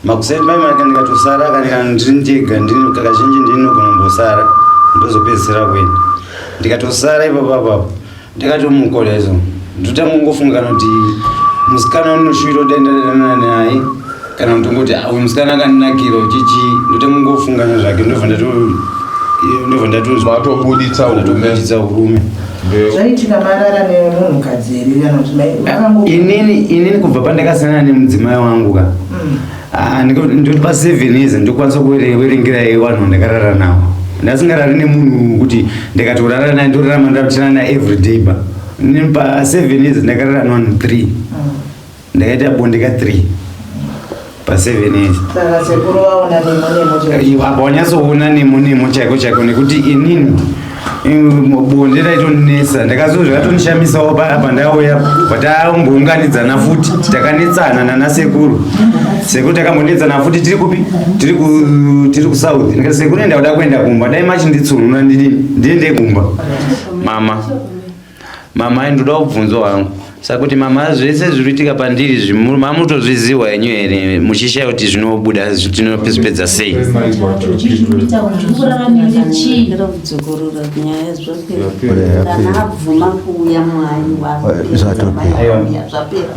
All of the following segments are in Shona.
makuseni mai ndikatosara kana ndindega ndini kakazhinji ndinogona kumbosara ndozopedzisira kuenda ndikatosara ipapo ndakatomukolezo ndotanga kungofunga kuti musikana unoshuvira kudaenderana naye kana kuti ngoti uyu musikana akandinakira chichi ndotanga kungofunga zvake ndobva ndatobuditsa urume zvaitika marara nemunhukadzi here inini kubva pandakasangana nemudzimai wangu ka ndoti pa7 years ndokwanisa kuverengera vanhu ndakarara navo ndasingarari nemunhu kuti ndikatorara naye ndorarama ndakutirana naye everyday ba pa7 years ndakarara navanhu 3 ndakaita bonde ka3 pa7 years apa wanyatsoona nemo chaiko nekuti inini bonde raitonesa ndakazoo zvakatondishamisawo apa ndauya pataumbounganidzana futi takanetsana nanasekuru takambonetsana futi tiri kupi tiri kusouth ndikati sekuru ndauda kuenda kumba dai machinditsunura ndiende kumba mama ndoda kubvunzwa wangu saka kuti mama zvese zviriitika pandiri mamutozviziwa henyu here muchishaya kuti zvinobuda zvinopedza sei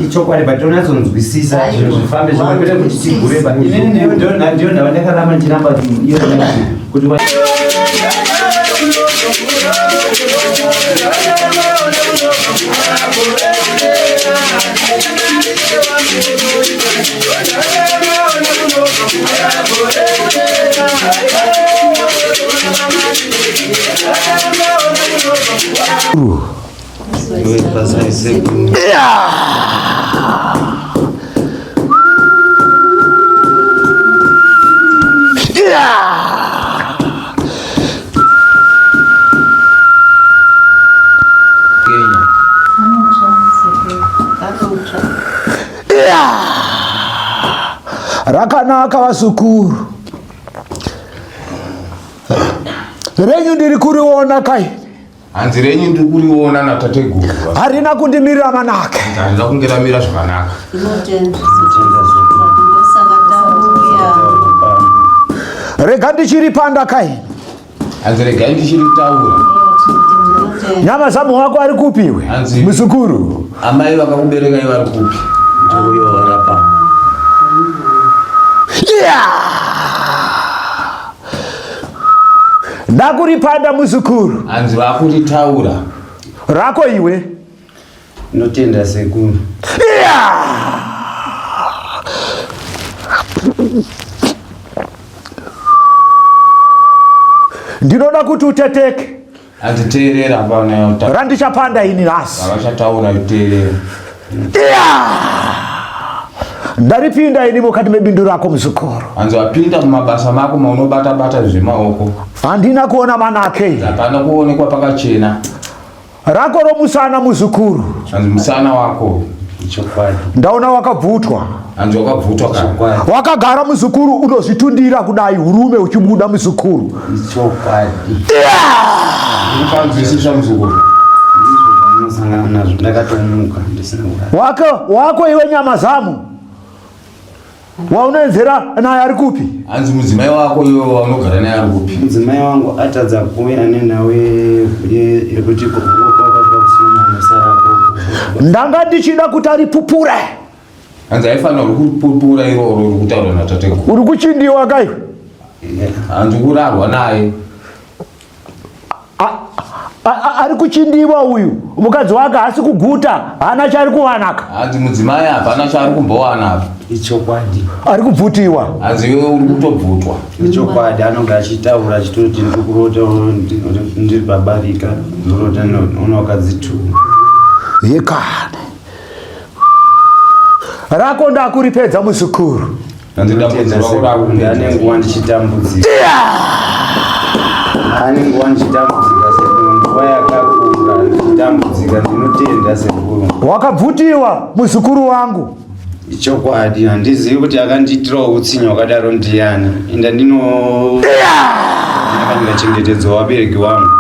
ichokwadi patinonatsonzwisisa zvinhu zvifambe zvakaita kuti tigureba ndio ndava ndakaramba ndichiramba kuti rakanaka vasukuru renyu ndiri kuriona kai hanzi renyu ndiri kuriona natateguru harina kundimirira manake handina kungiramira zvakanaka rega ndichiri panda kai hanzi regai ndichiri taura nyama zamu wako ari kupiwe musukuru amai vakakuberekai vari kupi uyo warapa ndakuripanda musukuru hanzi vakuritaura rako iwe notenda sekuru ndinoda kuti uteteke hanzi teerera panayo randichapanda ini nhasi vakachataura iteerera ndaripinda ini mukati mebindu rako musukuru hanzi wapinda mumabasa mako maunobata zvemaoko handina kuona manake hapana kuonekwa pakachena rako romusana musukuru hanzi musana wako ndaona wakabvutwa hanzi wakabvutwa kana wakagara musukuru unozvitundira kudai hurume uchibuda musukuru ukanzwisisa musukuru wako iwe nyama zamu waunoenzera naye ari kupi hanzi mudzimai wako iwe waunogara naye ari kupi mudzimai wangu atadza kuuya nenawe yekuti ndanga ndichida kuti aripupure hanzi aifanira uri kupupura iroro uri kutaura natateguru uri kuchindiwa kaiwe hanzi kurarwa naye ari kuchindiwa uyu mukadzi wake hasi kuguta hana chari kuwanaka hanzi mudzimai hapana chaari kumbowanapa ichokwadi ari kubvutiwa hanzi iwe uri kutobvutwa ichokwadi anonga achitaura achitoti ndiri kurota ndiri babarika ndorota ona wakadzituma yekane rako ndakuripedza musukuru hanzi ndane nguva ndichitambudzika nguva yakakura ndichitambudzika ndinotenda sekuru wakabvutiwa musukuru wangu ichokwadi handizivi kuti akandiitirawo utsinya wakadaro ndiani enda ndinokachengetedza wabereki wangu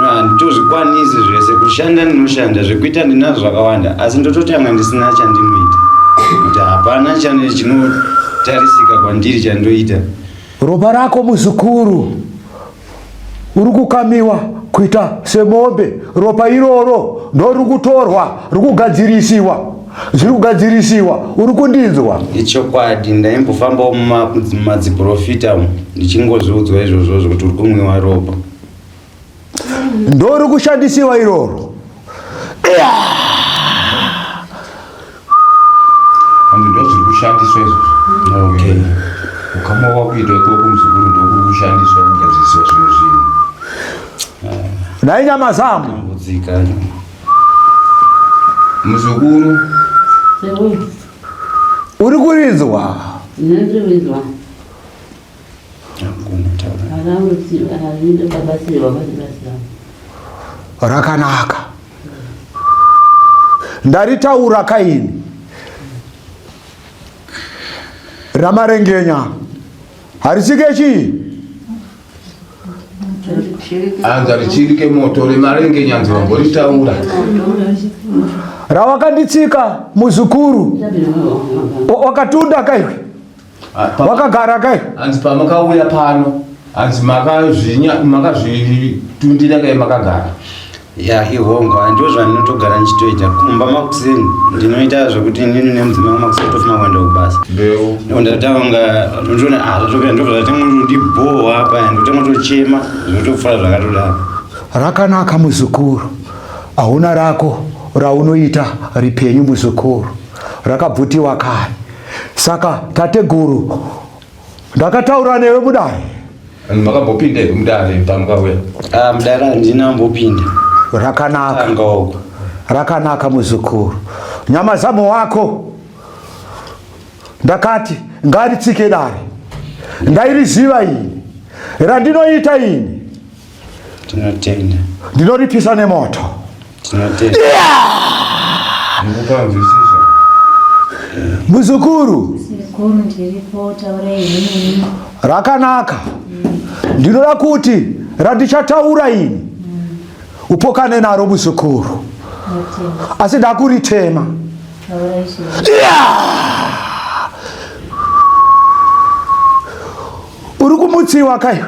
handitozvikwanisi zvese kushanda ndinoshanda zvekuita ndinazvo zvakawanda asi ndototanga ndisina chandinoita kuti hapana tarisika kwandiri chandoita. Ropa rako muzukuru uri kukamiwa kuita semombe. Ropa iroro ndo riri kutorwa riri kugadzirisiwa, zviri kugadzirisiwa. Uri kundinzwa? Ichokwadi, ndaimbofambawo mumadziprofita ndichingozviudzwa izvozvo kuti uri kumwiwa ropa. Ndo riri kushandisiwa iroro. Ndo zviri kushandiswa izvozvo. Okay. Ukama wakuitwa ikoko muzukuru ndo kuri kushandiswa kugadzirisiwa zvinhu zvinhu. Nai nyama zangu Tambudzika. Muzukuru uri kurinzwa? Ndinonzwa. Rakanaka. Ndaritaura Kaini ramarengenya harisike chii? anza richirike moto remarengenya nzi wamboritaura. Rawakanditsika muzukuru wakatunda kaiwe wakagara kai? Anzi pamakauya pano anzi makazvitundira kai makagara. Ya ihongo andizvo zvandinotogara ndichitoita kumba makuseni. Ndinoita zvokuti inini nemudzimai makuseni tofuna kuenda kubasa. Ndeo Ndatanga ndotona zvatopera ndozvatanga ndibohwa apa ndotanga tochema zvotopfura zvakatodaro. Rakanaka muzukuru, hauna rako raunoita ripenyu muzukuru, rakabvutiwa kare. Saka tateguru ndakataura newe mudare. makambopinda here mudare pamukauya? Mudare handinambopinda. Rakanaka. Rakanaka muzukuru. Nyama zamu wako ndakati ngaritsike dare. Ndairiziva ini. Randinoita ini. Tinotenda. Ndinoripisa nemoto. Tinotenda. Ndikupanzwisisa. Muzukuru. Sikuru ndiripo taura ini. Rakanaka. Ndinoda kuti randichataura ini upokane naro muzukuru. Asi ndakuritema. Uri kumutsiwa kaiwe?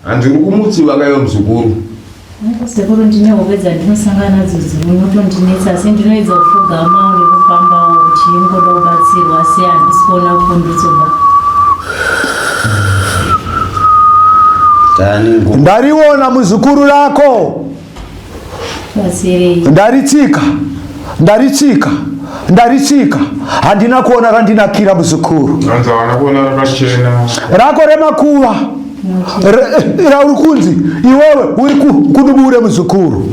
Handiri kumutsiwa kaiwe muzukuru. Sekuru ndine hope dzandinosangana nadzo dzinotondinetsa, asi ndinoedza kupfugama nekufambawo uchingoda kubatsirwa asi handisi kuona kunditsoba. Ndariona muzukuru rako. Ndaritsika. Handina kuona randinakira muzukuru. Anza wana kuona rakachena. Rako remakuva. Rauri kunzi iwewe uri kudubure muzukuru.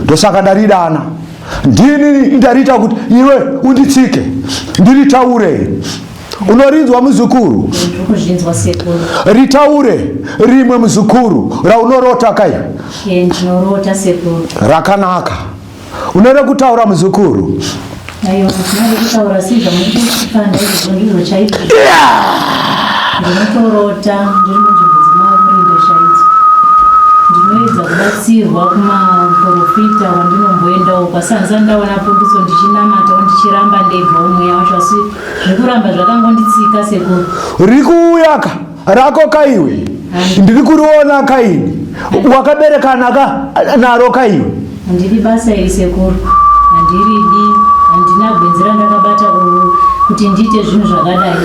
Ndosaka ndaridana. Ndini ndarita kuti iwe unditsike. Ndiritaure. Unorinzwa muzukuru? Ndikuzvinzwa sekuru. Ritaure rimwe muzukuru raunorota kai? Ndinorota sekuru. Rakanaka. Unoda kutaura muzukuru? Aiwa, ndinoda kutaura sizva mundikufanda izvo ndizvo chaizvo. Ndinotorota ndiri munzvimbo dzemavurinde chaidzo. Ndinoedza kubatsirwa kumaprofita wandinomboendawo kwasanza ndaonapo ndiso ndichinamatawo ndichiramba ndebva umweya wacho, asi zvekuramba zvakangonditsika sekuru. Riri kuuyaka rako kaiwe? Ndiri kuriona Kaini. Wakaberekana naro kaiwe? Handiri basa iri sekuru, handiridi, handina gwenzi randakabata kuti ndiite zvinhu zvakadai.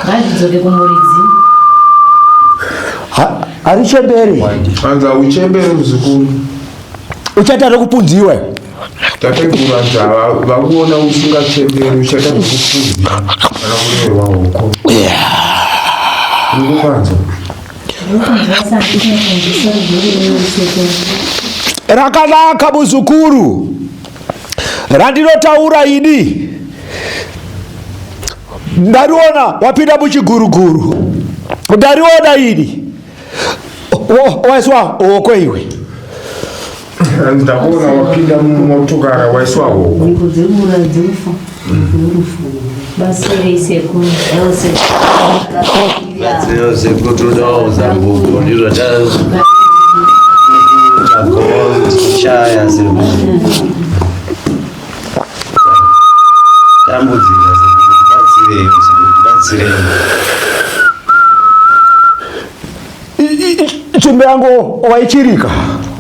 Ngazvidzoke kumuridzi. Harichemberi. Anza uchembere muzukuru. Uchatare kupunziwe. Tategura nzava vakuona usingachemberi uchatare kupunziwa. Kana kurerwa huko. Ndikupanza. Rakanaka muzukuru. Randinotaura ini. Ndariona wapinda muchiguruguru. Ndariona ini. Waiswa hoko iwe. Ndakuona wapinda mumotokara waiswa hoko. Ndikudzimura dzifa. Basiri sekuru. Batsiro sekuru todawo zambuko ndizvo chaya sekuru. Tambudzika sekuru batsire. ndikubatsirei. Chimbo yangu waichirika.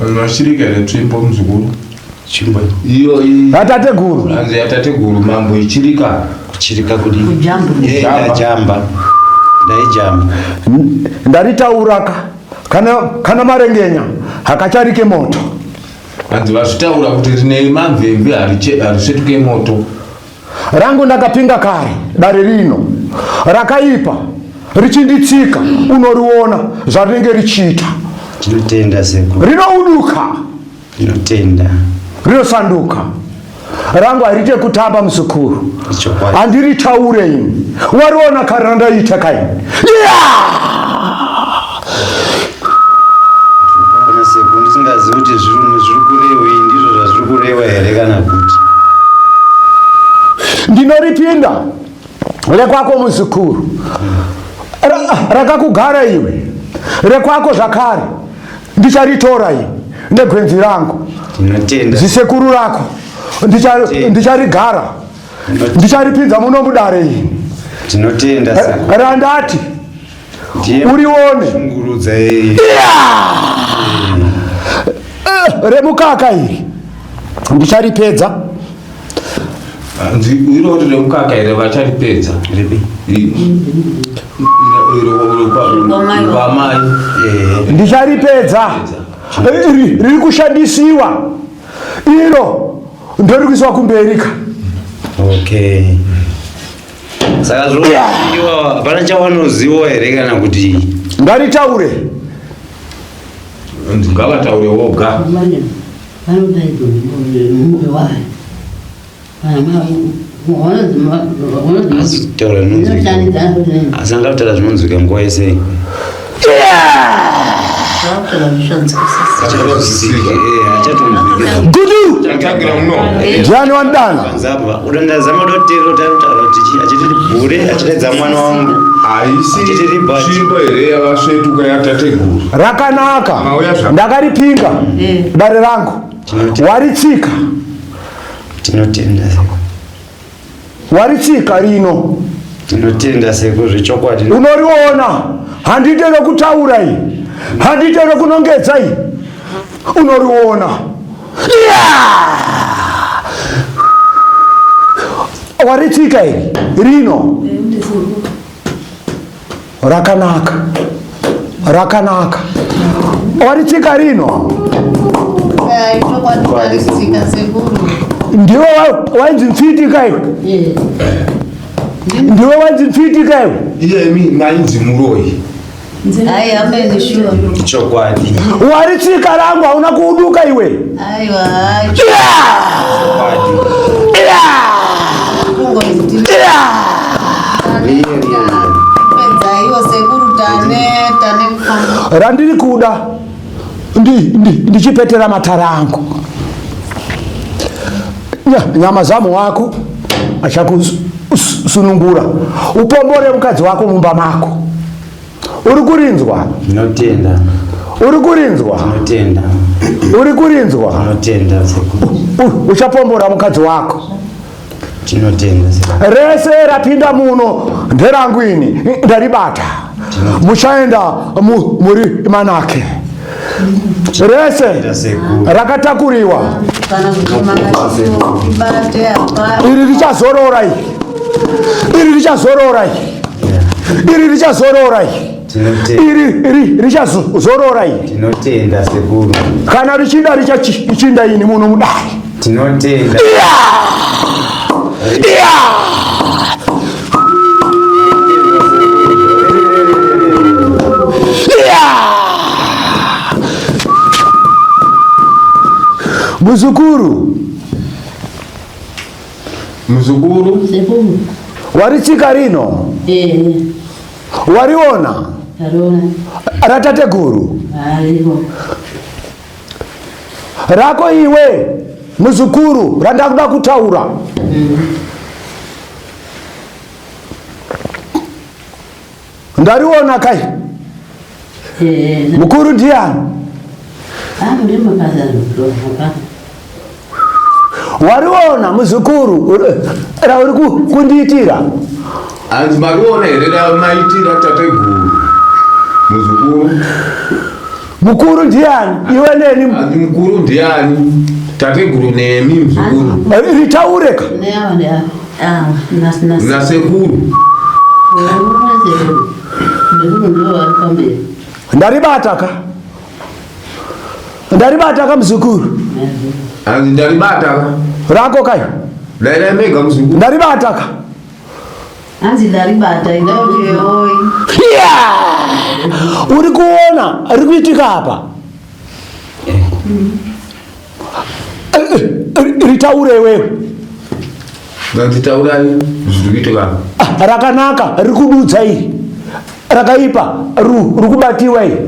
Unashirika ile tripo mzukuru. Chimbo Iyo Atate guru. Anze atate guru mambo ichirika. kuchirika kudi. Kujamba. Jamba. Dai jamba. Ndaritauraka. Kana marengenya. Hakacharike moto. Anze vasitaura kuti rine mamvemve arisetuke moto. Rangu ndakapinga kare dare rino rakaipa richinditsika unoriona zvarinenge richiita. Tinotenda seko. Rinouduka. Tinotenda. Rinosanduka. Rangu harite kutamba muzukuru. Handiritaure ini. Wariona kare randaita kai. Kana seko ndisingazivi kuti zviri kurehwa ndizvo zvazviri kurehwa here kana kuti. Ndinoripinda rekwako muzukuru. Rakakugara iwe. Rekwako zvakare ndicharitora iwe negwenzi rangu. Tinotenda. Zisekuru rako ndicharigara. Ndicharipinza muno mudare ini. Tinotenda seko. Randati urione. Shungurudza remukaka iri ndicharipedza. Iro rire mukaka ire vacharipedza. Ribi. Vamai. Ndicharipedza. Riri kushandisiwa. Iro ndori kuiswa kumberika. Okay. Saka zvinoiwa hapana chavanoziva here kana kuti. Ngaritaure. Ngavataure woga. Taura zvinonzwika. Asi angataura zvinonzwika nguva yese. Gudu. Ndiani wandana. Ndazama dotero tautaura kuti achitiri bhure achitedza mwana wangu. Haisi chimbo here yavasvetuka yatate guru. Rakanaka. Ndakaripinga dare rangu. Waritsika. Tinotenda. Waritsika rino. Tinotenda seko zvechokwadi. Unoriona. Handite rekutaura iyi. Handite rekunongedza iyi. Unoriona. Waritsika iri rino. Rakanaka. Rakanaka. Waritsika rino. Ndiwe wainzi mfitika iwe. Ndiwe wainzi mfitika iwe. Iye mi mainzi muroi. Ai ameni sure. Chokwadi. Waritsika rangu hauna kuuduka iwe. Aiwa. Randiri kuda ndichipetera matara angu. Nyama zamu wako achakusunungura. Upombore mukadzi wako mumba mako. Uri kurinzwa? Tinotenda. Uri kurinzwa? Tinotenda. Uri kurinzwa? Tinotenda seko. Uchapombora mukadzi wako. Tinotenda seko. Rese rapinda muno nderangu ini ndaribata. Muchaenda muri manake. Rese rakatakuriwa. Iri richazorora iyi. Iri richazorora iyi. Iri richazorora iyi. Iri richazorora iyi. Tinotenda sekuru. Kana richida richachinda ini muno mudai. Tinotenda. Muzukuru. Muzukuru. Sepumu. Waritsika rino. Wariona. Arona. Ratate guru. Ariho. Rako iwe muzukuru randakuda kutaura. Ndariona kai. Mukuru ndiani? Ndimo kazaro. Wariona muzukuru rauri kundiitira. Anzi mariona herera maitira tateguru muzukuru. Mukuru ndiani? Iwe neni? Anzi mukuru ndiani? Tateguru nemi muzukuru. Ritaureka. Nasekuru. Ndaribataka muzukuru. Anzi ndaribataka. Rako kai? Mega muzukuru. Ndaribataka. Anzi ndaribata indauyeoi. Uri kuona ari kuitika hapa? Ritaure wewe. Nganditaura zvikuitika. Rakanaka rikudutsa iri. Rakaipa rikubatiwa iri.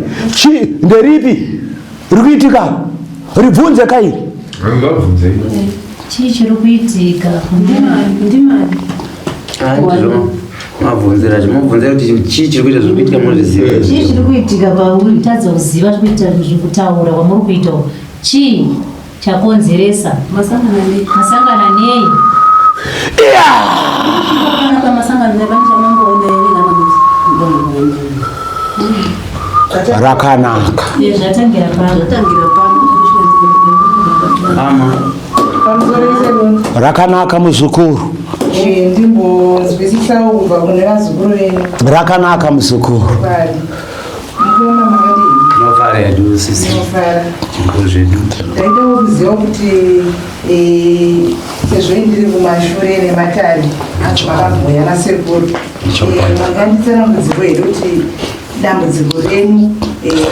Nderipi rikuitika? Ribvunze kai? Ngabvunze. Chii chiri kuitika? Ndimani. Mabvunzira chimubvunzira kuti chii chiri kuita zviri kuitika munoziva. Chii chiri kuitika pauri? Tadza kuziva zviri kuita zviri kutaura kwamuri kuita. Chii chakonzeresa? Masangana nei? Rakanaka. Zvatangira Rakanaka muzukuru. Ndimbonzwisisa kubva kune vazukuru venyu. Rakanaka muzukuru. Mukuona makadini? Tinofara hedu sisi. Tinofara. Zvikuru zvedu. Ndaidawo kuziva kuti sezvo ndiri kumashure nematare anzi makabhuya nasekuru. Manganditsanangudziko hedu kuti dambudziko renyu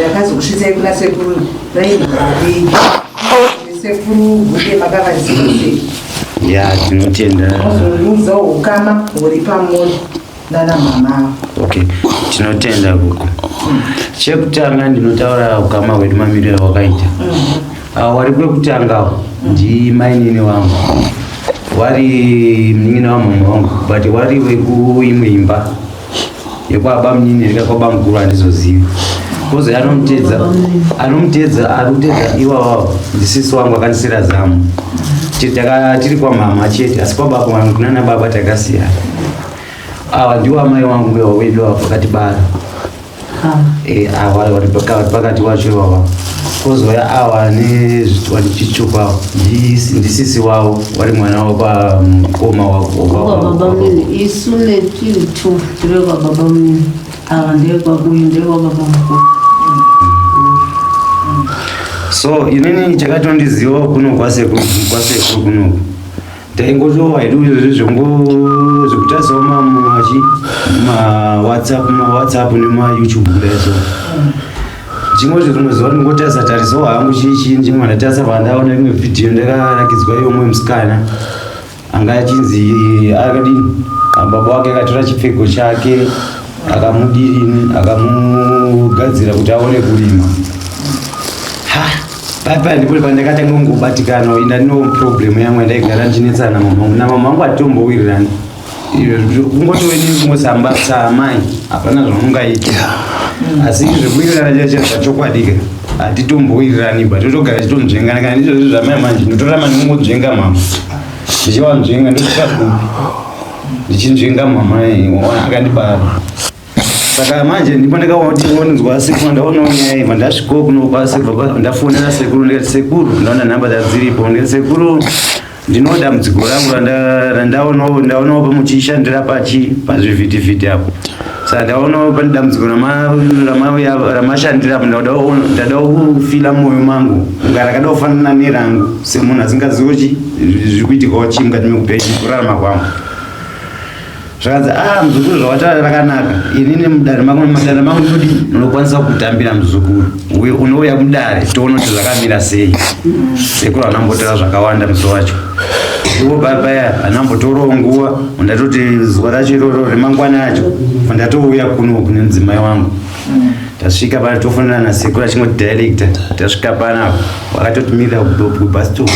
rakazokusvisai kuna sekuru raibvei. Sekuru vhute makavazivisei. Ya, tinotenda. Muzonudzawo ukama huri pamuri nana mama. Okay, tinotenda kuko. Chekutanga ndinotaura ukama hwedu mamiriro hwakaita. Wari kwekutanga ndi mainini wangu. Wari mnin'ina wa mama wangu, but wari wekuimwe imba. Yekwaba mnini ndikakwaba mukuru handizozivi. Kozi anomutedza iwawo ndisisi wangu akandisira zamu. Tiri kwa mama chete asi kwa baba wangu nana baba takasiyana. Awa ndiwo amai wangu wedu wakatibara. Awa wari pakati wacho iwawa. Kozoya awa wari chichupa ndisisi wawo wari mwana wako pa mukoma wako. Isu netiri tu tiri kwa baba mnini. Awa ndiye kwa kuyu ndiye kwa baba mkuu. So inini chakatondiziva kuno kwasekuru kuno taingotowa hedu zvongo zvekutasawo whatsapp nemayoutube kudaiso chingoti rimwe zuva ndingotasa tarisawo hangu chii chimwe ndatasa pandaona imwe vhidhiyo ndakarakidzwa iomwe musikana anga achinzi akadini baba wake akatora chipfeko chake akamudirini akamugadzira kuti aone kurima. Papa ndipo pandakatanga kungobatikana inda no problem yangu ndaigara ndinetsana na mama wangu atombowirirana. Kungoti weni kumosamba samai hapana zvamungaita. Asi zvekuwirirana chachokwadika atitombowirirani but totogara titonzvengana kana ndizvo zvamai manje ndotorama ndingonzvenga mama. Ndichiwanzvenga ndosvika kupi. Ndichinzvenga mama akandibara. Saka manje ndipo ndakaonzwa sekuru ndaona nyaya ndasvika kuno kwasekuru ndafonera sekuru ndikati sekuru ndaona namba dziripo ndikati sekuru ndinoda mudziko rangu ndaonawo pamuchishandira pazvivhitivhiti apo. Saka ndaonawo pane dambudziko ramashandira apo ndadawo kufila mwoyo mangu kunga rakada kufanana nerangu semunhu asingazivi zvirikuitikawo chii mukati mekupenyu kurarama kwangu. Zvakanzi muzukuru zvawataura rakanaka inini mudare mangu madare mangu ndinokwanisa kutambira muzukuru unouya kudare toona kuti zvakamira sei. Sekuru anambotora zvakawanda musi wacho iwo paya anambotorawo nguva ndatoti zuva racho iroro remangwana acho ndatouya kuno kune mudzimai wangu. Tasvika pana tofonana nasekuru achingoti director. Tasvika panapo wakatotimirira kubhasitopu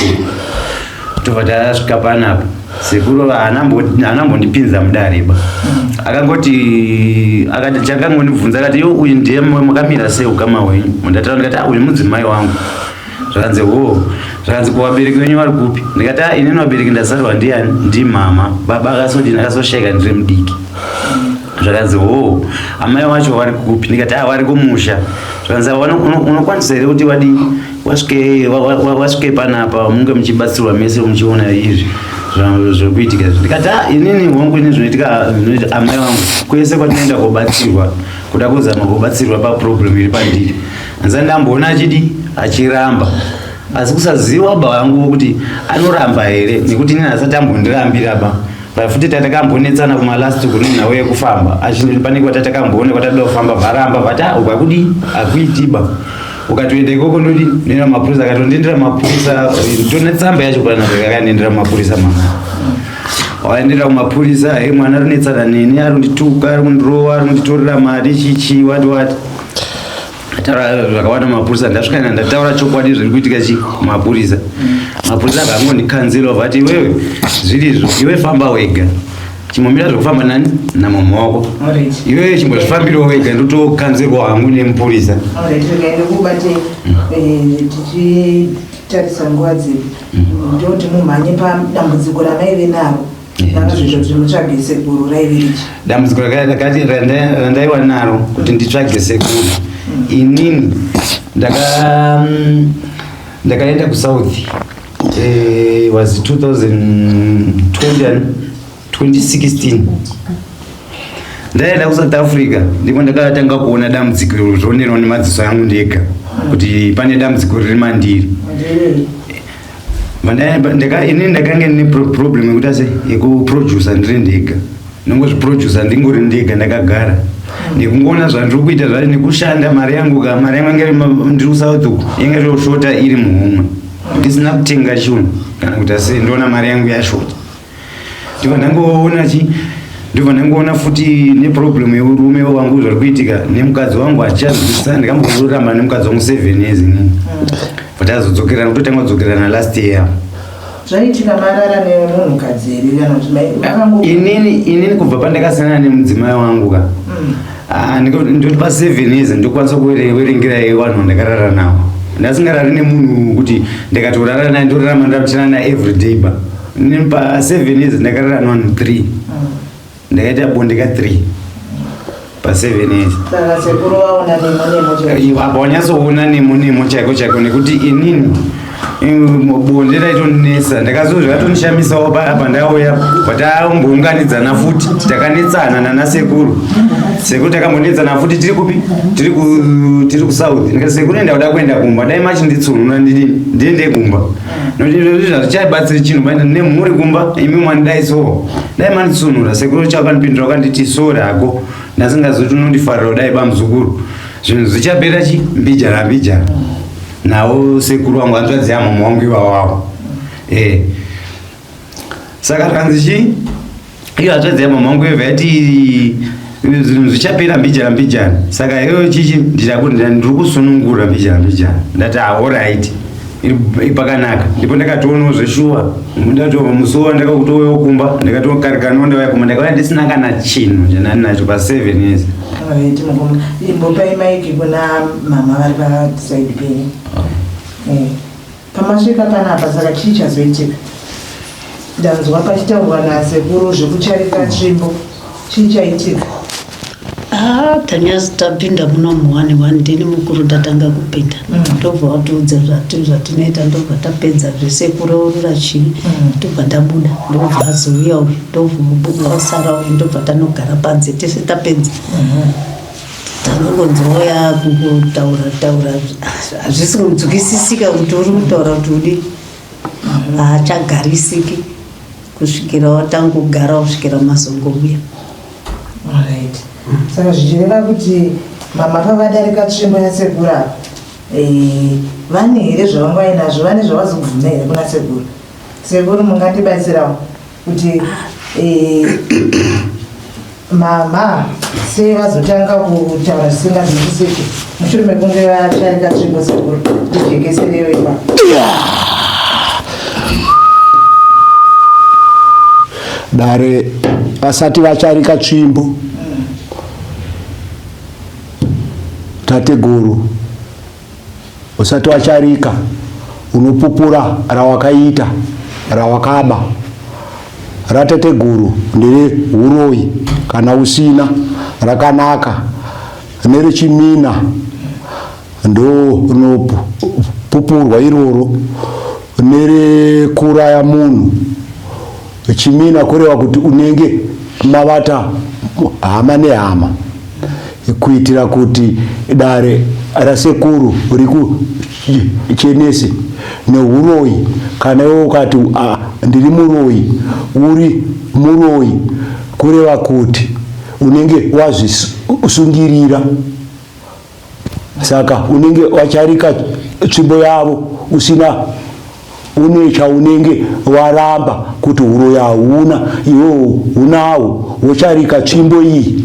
tobva tasvika panapo sekuru anambondipinza mudariba akangoti akati chakangondibvunza akati yo uyu ndiye makamira sei ukama hwenyu ndataura ndikati uyu mudzimai wangu. Zvakanzi zvakanzi kuvabereki venyu vari kupi ndikati inini vabereki ndazarwa ndiani ndimama baba akasodini akasoshayika ndiri mudiki zvakanzi amai wacho vari kupi, ndikati vari kumusha. Zvakanzi unokwanisa here kuti wasvike panapa munge muchibatsirwa mese muchiona izvi zvokuitika. Ndikati inini hongu ini zvinoitika amai vangu kwese kwatinoenda kobatsirwa kuda kuzama kubatsirwa paproblem iri pandiri, hanza ndamboona achiramba, asi kusaziva baba vangu kuti anoramba here, nekuti inini asati ambondirambira futi tatakambonetsana kumalast kunini nawe yekufamba panenge tatakambone kwatatoda kufamba varamba vati ukakudi akuitiba ukatoenda ikoko ndoti nenda mapurisa akatondendera mapurisa tonetsamba yacho kana akandendera mapurisa waendera kumapurisa mwana arinetsana neni arindituka arikundirowa arinditorera mari chichi wati zvakawanda mapurisa. Ndasvika ndataura chokwadi zviri kuitika mapurisa akangondikanzela vati iwewe zvirizvo, iwe famba wega, chimomira zvokufamba nani namama wako, iwewe chimbozvifambirawo wega, ndotokanzerwa hangu nemupurisa. Ndikubate tichitarisa nguva dzedu ndoti mumhanye padambudziko ramaive naro zvizvo zvimutsvage sekuru raive richi dambudziko rakati randaiwa naro kuti nditsvage sekuru. Inini ndakaenda kuSouth was 2016 ndaenda kuSouth Africa, ndipo ndakatanga kuona dambudziko zvonero nemadziso yangu ndega kuti pane dambudziko riri mandiri. Inini ndakanga ndine problem yekuti ase yekuproducer ndiri ndega, nongozviproducer ndingori ndega ndakagara nekungoona zvandiri kuita zvati nekushanda mari yangu inge ndiri kuSouth uku inge zvoshota iri muhomwe, ndisina kutenga chinhu kana kuti asi ndoona mari yangu yashota. Ndibva ndangoona futi neproblem yeurume wangu zviri kuitika nemukadzi wangu achazvisa. Ndikambozoramba nemukadzi wangu 7 years inini but azodzokerana kutotanga kudzokerana last year. Zvaitika marara nemunhukadzi here kana kuti inini kubva pandakasangana nemudzimai wangu ndoti pa7 years ndokwanisa kuverengera vanhu ndakarara navo. Ndasingarari nemunhu kuti ndikatorara naye ndorarama ndakuchana naye everyday pa7 years ndakarara navanhu 3, ndakaita bonde ka3 pa7 years. Saka sekuru waona nemo apa wanyatsoona nemo chaiko nekuti inini bonde raitondinesa, ndakazozvakatondishamisawo apa ndauya patambounganidzana futi takanetsana nanasekuru. Sekuru takambonetsana futi tiri kupi, tiri kuSouth. Ndikati sekuru ndauda kuenda kumba, dai machinditsunura ndiende kumba, nokuti izvozvi hazvichabatsiri chinhu paenda nemhuri kumba, imi mwandidai so dai manditsunura. Sekuru chakanipindura wakanditi so rako, ndasingazoti unondifarira kudai bamuzukuru, zvinhu zvichapera mbijana nawo sekuru wangu hanzvadzi yamama wangu iwawawo. Saka kanzi iyo hanzvadzi yamama wangu iva yati zvinhu zvichapera mbijana. Saka iyo chichi ndiri kusunungura mbijana. Ndati alright, ipakanaka. Ndipo ndakatoonawo zveshuwa musuwo ndakakutowewo kumba, ndakatokarikanawo ndauya kumba, ndakauya ndisina kana chinhu chandani nacho pa7 years. Imbopai maiki kuna mama vari pasaidi penyu. Pamasvika panapa, saka chii chazoitika? Ndanzwa pachitaurwa nasekuru zvekucharika nzvimbo, chii chaitika? Tanyazi tapinda muno mu1 ndini mukuru tatanga kupinda. Ndobva watiudza zvatinoita, ndobva tapedza zvesekuru rachii, ndobva tabuda, ndobva azouya uyu, ndobva wasara uyu, ndobva tanogara panze tese tapedza. Tanongonzouya kungotaura hazvisi kunzwisisika kuti uri kutaura kuti udi, haachagarisiki kusvikira watangogara kusvikira mazongouya. Saka zvichireva kuti mama pavadarika tsvimbo yasekuru apa, vane here zvavangainazvo, vane zvavazobvuma here kuna sekuru? Sekuru mungandibatsirawo kuti mama sei vazotanga kutaura zvisingazwisisiki mushure mekunge vacharika tsvimbo sekuru, tijekesereyo ipapo. Dare vasati vacharika tsvimbo, tateguru usati wacharika unopupura rawakaita rawakaba. Rateteguru ndiri huroi kana usina rakanaka nerechimina ndo unopupurwa iroro, nerekuraya munhu. Chimina kureva kuti unenge mavata hama nehama kuitira kuti dare rasekuru rikuchenese neuroyi. Kana iwe ukati ndiri muroyi, uri muroyi, kureva kuti unenge wazvisungirira, saka unenge wacharika tsvimbo yavo usina une chaunenge waramba kuti uroyi hauna, iwewo unawo, wocharika tsvimbo iyi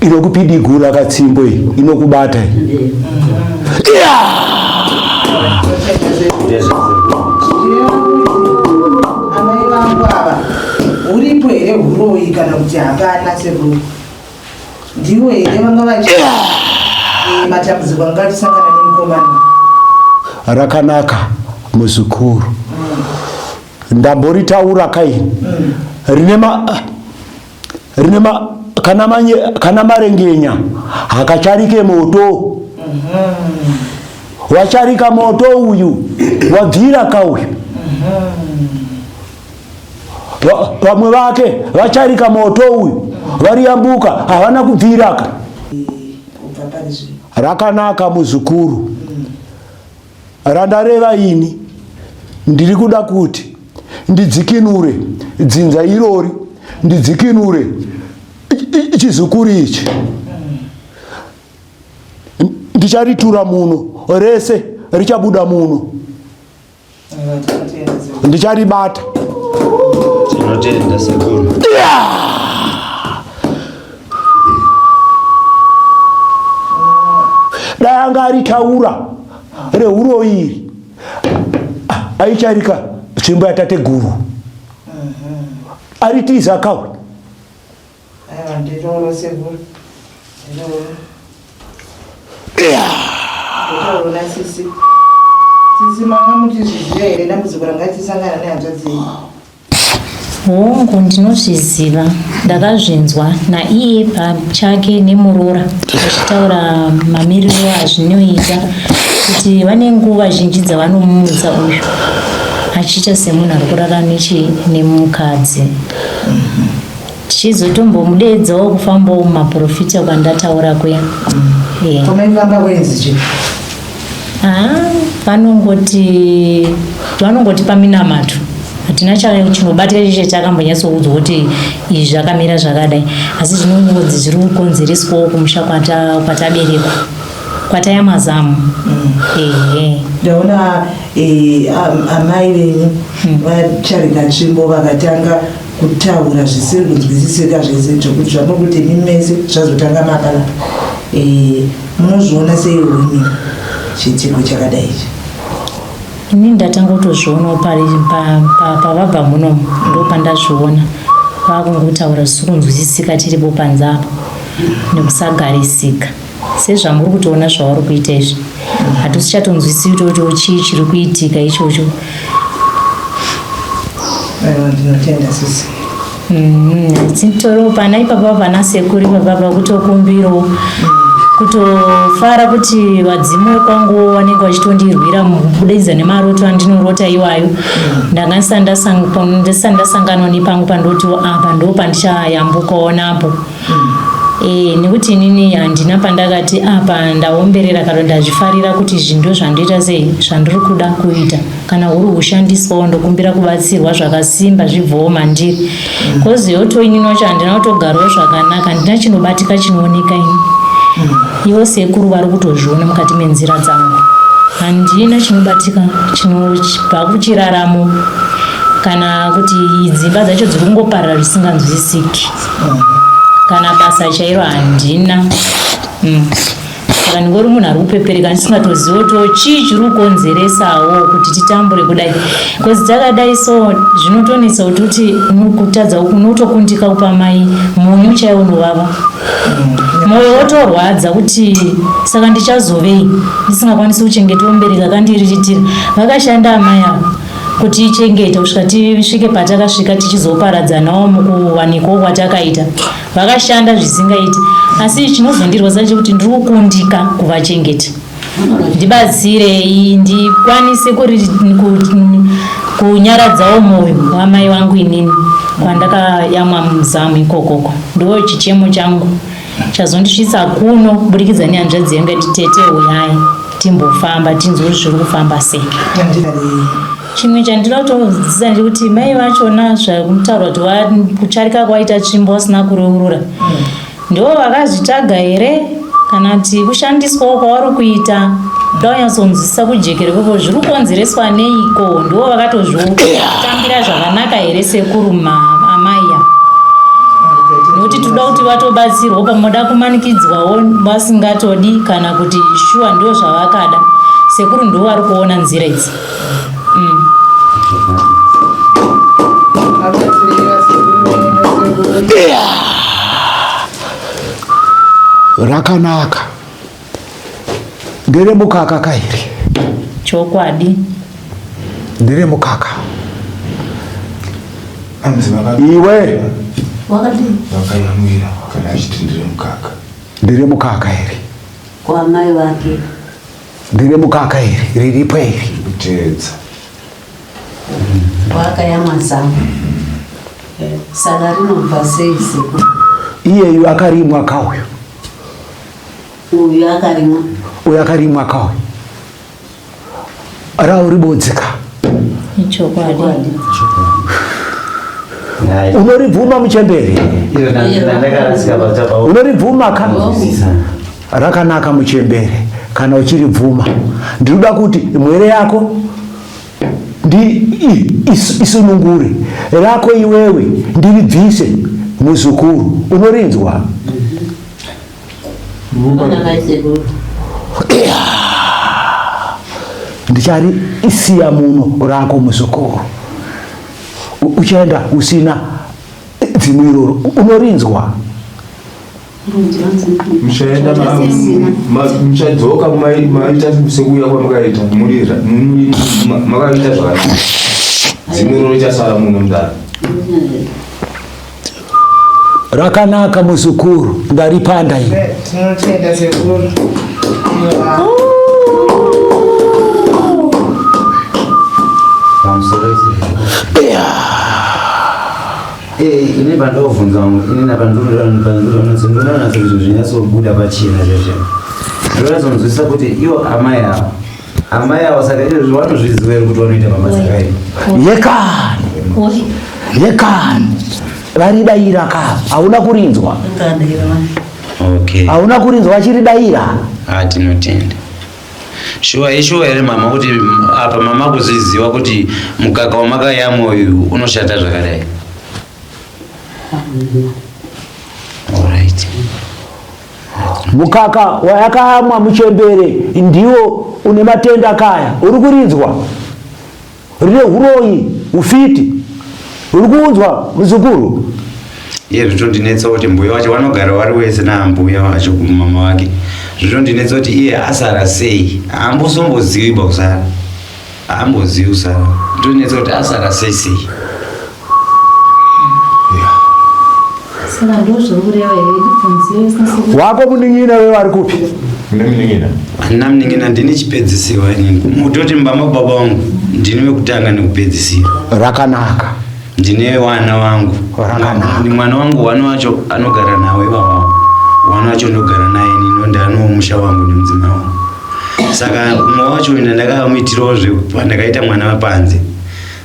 inokupidigura katsvimbo iyi inokubata. Amai vangu ava uripo here uroyi kana kuti hapana sekuru? Ndiwo here vanga vachi matambudziko angatisangana nemukomana? Rakanaka muzukuru, ndamboritaura kaini rinema kana marengenya hakacharike moto. Wacharika moto uyu wabvira kauyu, vamwe vake vacharika moto uyu variyambuka havana kubviraka. Rakanaka muzukuru, randareva ini ndiri kuda kuti ndidzikinure dzinza irori, ndidzikinure chizukuru ichi. Ndicharitura muno rese richabuda muno, ndicharibata. Tinotenda sekuru. Dai anga aritaura reuroyi iri aicharika tsvimbo yatate guru, aritiza kawe. Nditoro sekuru, sisi manga mutizviziva here dambudziko rangatisangana nehanzvadzi? Hongu ndinozviziva, ndakazvinzwa naiye pachake nemurora achitaura mamiriro azvinoita, kuti vane nguva zhinji dzavanomumutsa uyu achiita semunhu ari kurara nemukadzi. Tichizotombomudedzawo kufambawo mumaprofita kwandataura kuya. Komaifamba kwenzi chi? Vanongoti paminamato. Hatina chinobata ichi chakambonyatsoudzwa kuti izvi zvakamira zvakadai, asi zvinongodzi zviri kukonzereswawo kumusha kwataberekwa, kwatayamazamu. Ndaona amai venyu vacharika tsvimbo vakatanga kutaura zvisiri kunzwisisika zvese, zvokuti zvanokuti mimese zvazotanga mapala. Munozviona sei imi chitiko chakadai ichi? Ini ndatanga kutozvionawo pavabva muno, ndopandazviona vakungotaura zvisi kunzwisisika tiripo panze apo nekusagarisika. Sezvamuri kutoona zvavari kuita izvi, hatichatonzwisisi kuti chii chiri kuitika ichocho. Ndinotenda sisi. Titoro pana ipapa pana sekuru ipapa kutokumbirawo kutofara kuti vadzimu kwangu vanenge vachitondirwira mukubudaidza nemaroto andinorota iwayo. Ndasangana nepangu pandoti apa ndo pandichayambukawo napo. Nekuti inini handina pandakati apa ndaomberera kana ndazvifarira kuti zvindo zvandoita sei zvandiri kuda kuita, kana uri kushandiswawo ndokumbira kubatsirwa zvakasimba zvibvawo mandiri. Koziyoto inini wacho handina kutogarawo zvakanaka, handina chinobatika chinooneka ini. Ivo sekuru vari kutozviona mukati menzira dzangu, handina chinobatika chinobva kuchiraramo, kana kuti dzimba dzacho dziri kungoparara zvisinganzwisiki, kana basa chairo handina. Saka ndingori munhu ari kupepereka ndisingatozivi kuti chii chiri kukonzeresawo kuti titambure kudai. Kozi takadai so zvinotonesa kuti unokutadza unotokundika kupamai, munyu chaiwo unovava, mwoyo wotorwadza kuti saka ndichazovei ndisingakwanisi kuchengeta mubereki akandiriritira. Vakashanda amai avo, kutichengeta kusvika tisvike patakasvika tichizoparadzanawo mukuwanikwa kwatakaita. Vakashanda zvisingaiti, asi chinozondirwadza chekuti ndiri kukundika kuvachengeta. Ndibatsirei ndikwanise kunyaradzawo mwoyo wamai vangu inini kwandakayamwa muzamu ikokoko. Ndo chichemo changu chazondisvitsa kuno kubudikidza nehanzvadzi yangu yati tete uyai timbofamba tinzwe zviri kufamba sei. Chimwe chandinoda kutodzidzisa ndekuti mai vachona zvakutaura kuti kucharika kwaita tsvimbo vasina kureurura ndo vakazvitaga here kana kuti kushandiswawo kwavari kuita ndaunyatsonzwisisa kujekere kweko zviri kukonzereswa neiko, ndo vakatozvitambira zvakanaka here sekuru amaiya, nokuti toda kuti vatobatsirwa pamoda kumanikidzwawo vasingatodi kana kuti shuwa ndo zvavakada. Sekuru ndo vari kuona nzira idzi. Rakanaka. Ndere mukaka kairi. Chokwadi. Ndere mukaka. Iwe. Wakati vakayamwira kana achiti ndiri mukaka. Ndere mukaka iri. kwa mai vake. Ndere mukaka iri. Riripo iri. Kutedza. Wakayamwa zamu. Saka rinobva sei siku. Iyeyu akarimwa kauyo. Uyu akarimwa. Uyu akarimwa kauyo. Rao ribonzeka. Chokwadi. Unoribvuma muchembere. Unoribvuma kana rakanaka muchembere kana uchiribvuma. Ndinoda kuti mwere yako isunungure rako iwewe ndiribvise muzukuru. Unorinzwa? Ndichari isiya muno rako muzukuru. Uchaenda usina dzimwiroro. Unorinzwa? Mshaenda mchadzoka maita sekuya kwamakaita murira makaita zvakati dzimwiroro chasara muno mudaro. Rakanaka muzukuru, ndaripanda iyi. Tinotenda sekuru. Ini pandovunza ini napandurana zvinyatsobuda pachina zveshe ndonazonzwisisa kuti iwo amai avo saka izvozvi vanozviziva ere kuti vanoita mabasa kai yekani varidaira ka hauna kurinzwa. Okay, hauna kurinzwa vachiridaira. tinotenda shuwa ishuwa here mama kuti apa mama kuziziva kuti mukaka wamakayamwa uyu unoshata zvakadai. Alright. Mukaka wayakayamwa muchembere ndiwo une matenda kaya. Uri kurinzwa? Rine huroyi ufiti. Uri kuunzwa muzukuru? Iye zvitondinetsa kuti mbuya wacho vanogara vari wese nambuya wacho kumama wake. Zvitondinetsa kuti iye asara sei haambosombozivi bausara. Haambozivi usara. Zvitondinetsa kuti asara sei. Wako muning'ina wewe vari kupi? Handina muning'ina, ndine chipedzisiwa inini. Mutoti mbama baba vangu ndine wekutanga nekupedzisira. Rakanaka. Ndine wana wangu. Ni mwana wangu wana wacho anogara nawe baba. Wana wacho ndogara naye nini ndano musha wangu nemudzimai wangu. Saka umwe wacho ndakamuitirawo pandakaita mwana wapanze.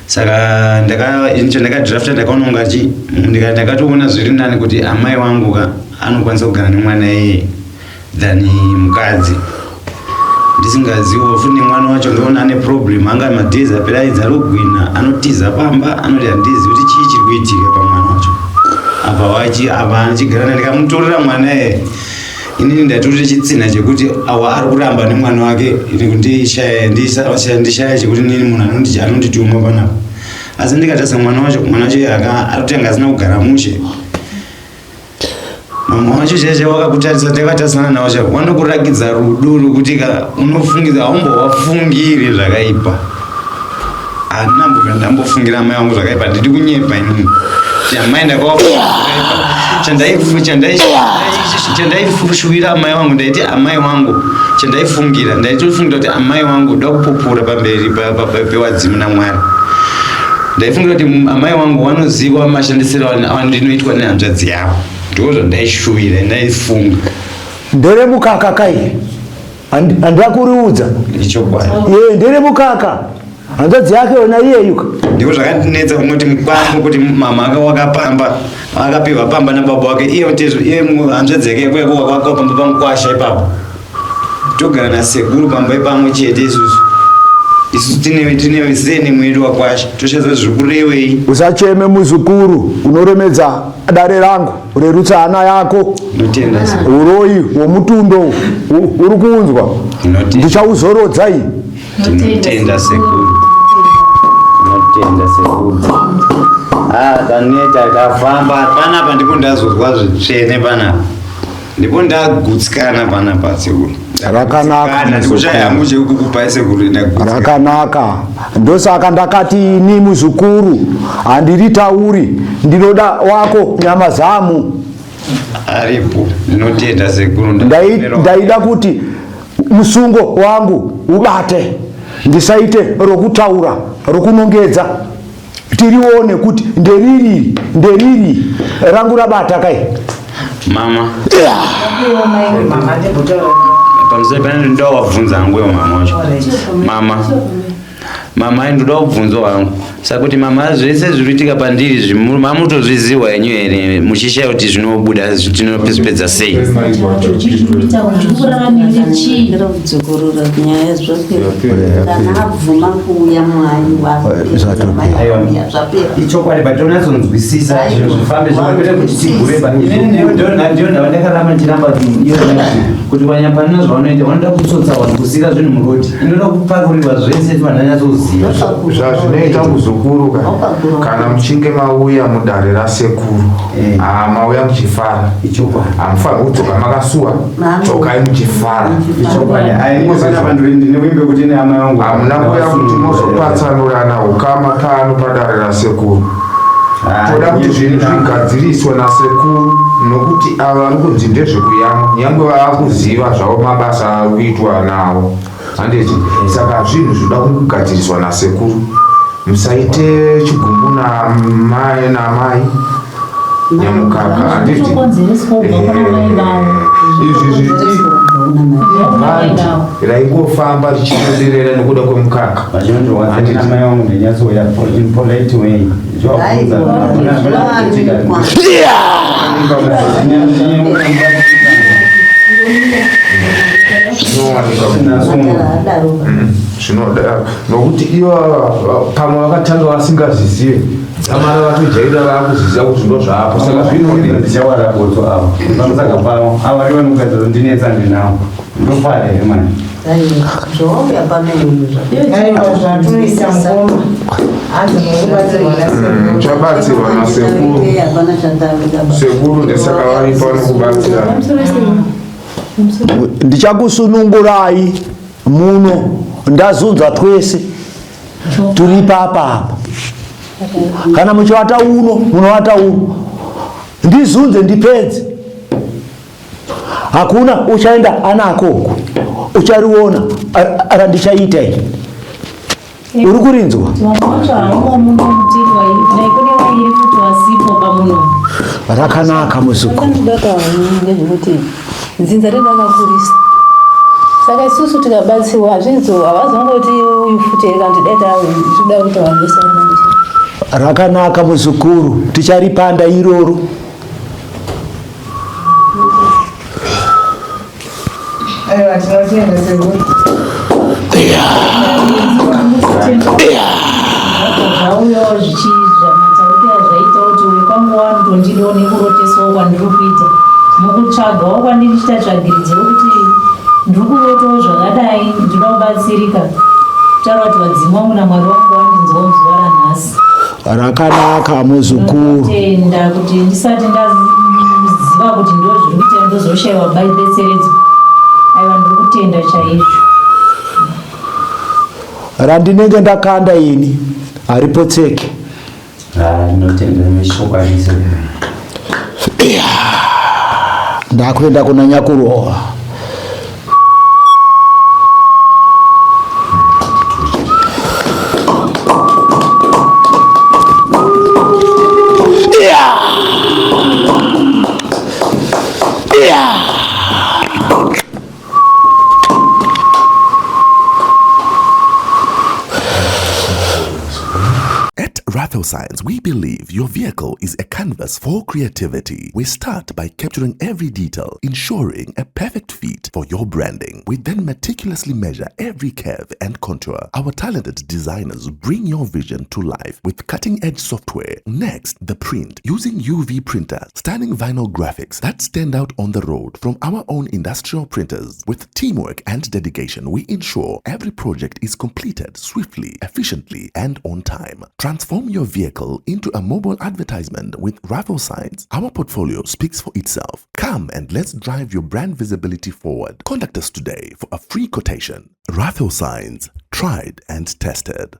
Saka ndakadrafta ndakaona ungati ndakatoona zviri nani kuti amai wangu anokwanisa kugara nemwana iye than mukadzi. Ndisingazivo futi mwana wacho ndoona ane problem anga madhezi aperaidza rogwina anotiza pamba anoti handizi kuti chii chiri kuitika pamwana wacho apa anichigara ndikamutorera mwana iye inini ndatorera chitsina chekuti awa ari kuramba nemwana wake ndishaya chekuti nini munhu anondituma panapo. Asi ndikatasa mwana wacho arikutenga asina kugara mushe. Mama wacho chaiye wakakutarisa ndakatasana nawo chako wanokurakidza rudo rwekuti unofungidza haumbowafungire zvakaipa. ndambofungira amai vangu zvakaipa ndiri kunyepa inini amai chandaifushuvira amai vangu ndaiti amai vangu chandaifungira ndaitofungira kuti amai vangu da kupupura pamberi pewadzimu naMwari ndaifungira kuti amai vangu vanoziva mashandisiro andinoitwa nehanzvadzi yavo ndozvo ndaishuvira ndaifunga ndere mukaka kai handira kuriudza ndere mukaka hanzvadzi yake ona iyeyuka ndiko zvakandinetsa kuti mukwambo kuti mama akapiwa pamba nababa wake iye hanzvadzi yake yakapamba pamukwasha ipapo togara nasekuru pamba ipamwe chete isusu tine zene mwedu wakwasha toshadza zviri kurevei. Usacheme muzukuru unoremedza dare rangu rerutsa hana yako uroi womutundo uri kunzwa ndichauzorodzai. Tinotenda sekuru. Kaneta kafamba panapa ndipo ndazozwa zvitsvene panapa ndipo ndagutsikana panapa sekuru. Rakanaka ndosaka ndakati ini muzukuru handiri tauri ndinoda wako nyama zamu aripo. Ndinotenda sekuru. Ndaida kuti musungo wangu ubate ndisaite rokutaura rokunongedza tirione kuti nderiri rangu rabata kai mama. Pamusoro pane ndoda wabvunza hangu iwo mama wacho. Mama ndoda kubvunza wangu saka kuti mama zvese zviriitika pandiri mamutozviziwa henyu here muchishaya kuti zvinobuda zvinopedza sei? Kudzikurura nyaya kana abvuma kuuya mwai ichokwadi patonyatsonzwisisa zvifambe zvinoita kuti tigureba ndio ndakaramba ndichiramba kuti vanyapana zvavanoita vanoda kutsotsa vanhu kusiyira zvinhu muroti inoda kupakurirwa zvese vananyatsoziva zvazvinoita muzukuru kana muchinge mauya mudare rasekuru mauya muchifara hamufaniri kudzoka makasuwa dzokai muchifara hamuna kuya kuti mozopatsanurana ukama pano padare rasekuru. Toda kuti zvinhu zvigadziriswe nasekuru nokuti ava vari kunzi ndezvekuyamwa nyangwe vava kuziva zvavo mabasa ari kuitwa nawo handiti saka zvinhu zvinoda kugadziriswa nasekuru. Musaite chigumbu namai nyamukaka handiti raingofamba richitenderera nekuda kwemukaka zvinoda nokuti ivo pamwe vakatanga vasingazizive amara vatojaira vakuziziva kuti ndo zvaapo saka zvinodichawarapoto avo pamusaka pavo ava riva nokugadzira ndinetsa ndinawo ndofara here mani zvouya chabatsirwa nasekuru ndesaka vari pano kubatsira. Ndichakusunungurai muno ndazunza twese turi papa kana muchivata uno munovata uno ndizunze ndipedze hakuna uchaenda anako uchariona arandichaita uri kurinzwa rakanaka muzukuru nzinza redakakurisa saka isusu tikabatsiwa hazvizo havazongoti uyu futi kandidata zvida kuita wamesa rakanaka muzukuru ticharipanda iroro. Aiwa tinotenda sekuru. zvauyawo zvichizvamataurikira zvaita kuti uyu kwanguva ndondiriwo nekuroteswawo kwandiri kuita mukutsvagawo kwandiri chita tsvagiridzewo kuti ndiri kurotawo zvakadai ndinoda kubatsirika kutaura kuti vadzimwa muna mwari wangu wandinzwawo zuva ranhasi. Rakanaka muzukuru. Tenda kuti ndisati ndaziva kuti ndo zviri kuita ndozoshayiwa betseredzo aiwa ndiri kutenda chaizvo randinenge ndakanda ini haripotseki. Ndinotenda nemishokwanise. Ndakuenda kuna Nyakurowa. Raphael Science, we believe your vehicle is a canvas for creativity. We start by capturing every detail, ensuring a perfect fit for your branding. We then meticulously measure every curve and contour. Our talented designers bring your vision to life with cutting-edge software. Next, the print. Using UV printers, stunning vinyl graphics that stand out on the road from our own industrial printers. With teamwork and dedication, we ensure every project is completed swiftly, efficiently, and on time. Transform your vehicle into a mobile advertisement with Raphael Science. Our portfolio speaks for itself. Come and let's drive your brand visibility forward. Contact us today for a free quotation. Raphael Science, tried and tested.